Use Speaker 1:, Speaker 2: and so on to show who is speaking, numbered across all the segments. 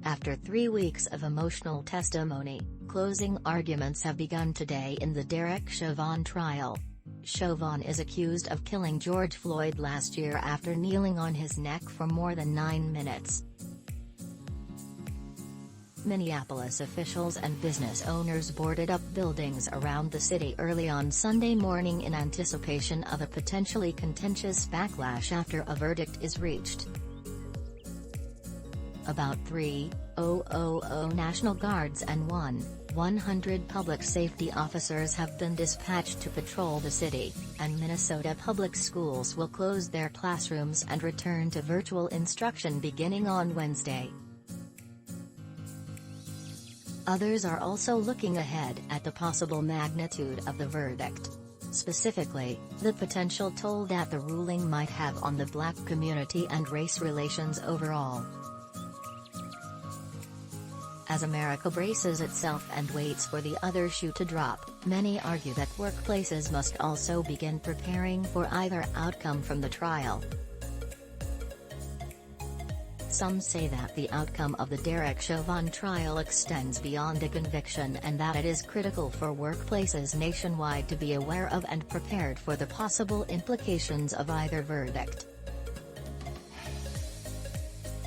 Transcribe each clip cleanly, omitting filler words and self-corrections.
Speaker 1: After 3 weeks of emotional testimony, closing arguments have begun today in the Derek Chauvin trial. Chauvin is accused of killing George Floyd last year after kneeling on his neck for more than 9 minutes. Minneapolis officials and business owners boarded up buildings around the city early on Sunday morning in anticipation of a potentially contentious backlash after a verdict is reached. About 3,000 National Guards and 100 public safety officers have been dispatched to patrol the city, and Minnesota public schools will close their classrooms and return to virtual instruction beginning on Wednesday. Others are also looking ahead at the possible magnitude of the verdict. Specifically, the potential toll that the ruling might have on the Black community and race relations overall. As America braces itself and waits for the other shoe to drop, many argue that workplaces must also begin preparing for either outcome from the trial. Some say that the outcome of the Derek Chauvin trial extends beyond a conviction and that it is critical for workplaces nationwide to be aware of and prepared for the possible implications of either verdict.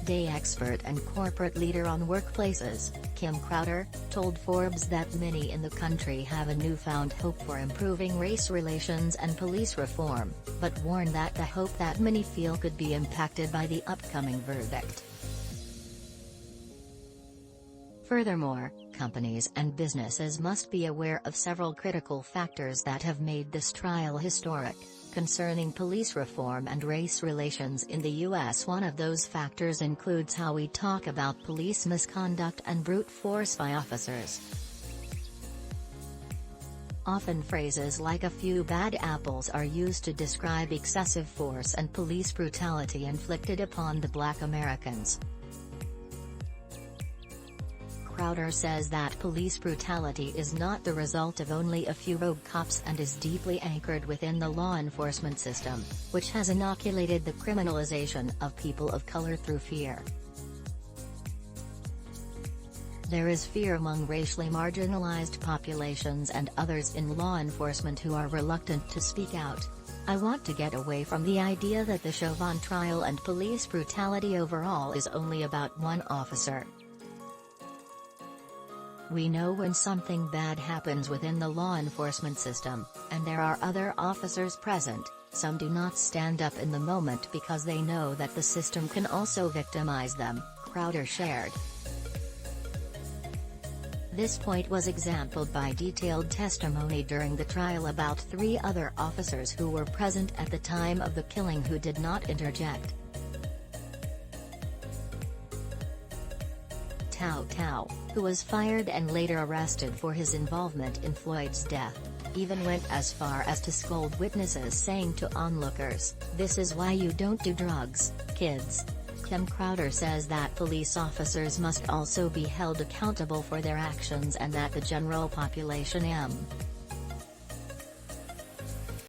Speaker 1: Day expert and corporate leader on workplaces, Kim Crowder, told Forbes that many in the country have a newfound hope for improving race relations and police reform, but warned that the hope that many feel could be impacted by the upcoming verdict. Furthermore, companies and businesses must be aware of several critical factors that have made this trial historic. Concerning police reform and race relations in the U.S., one of those factors includes how we talk about police misconduct and brute force by officers. Often phrases like "a few bad apples" are used to describe excessive force and police brutality inflicted upon the Black Americans. Crowder says that police brutality is not the result of only a few rogue cops and is deeply anchored within the law enforcement system, which has inoculated the criminalization of people of color through fear. There is fear among racially marginalized populations and others in law enforcement who are reluctant to speak out. I want to get away from the idea that the Chauvin trial and police brutality overall is only about one officer. We know when something bad happens within the law enforcement system, and there are other officers present. Some do not stand up in the moment because they know that the system can also victimize them, Crowder shared. This point was exemplified by detailed testimony during the trial about 3 other officers who were present at the time of the killing who did not interject. Thao, who was fired and later arrested for his involvement in Floyd's death, even went as far as to scold witnesses, saying to onlookers, "This is why you don't do drugs, kids." Kim Crowder says that police officers must also be held accountable for their actions and that the general population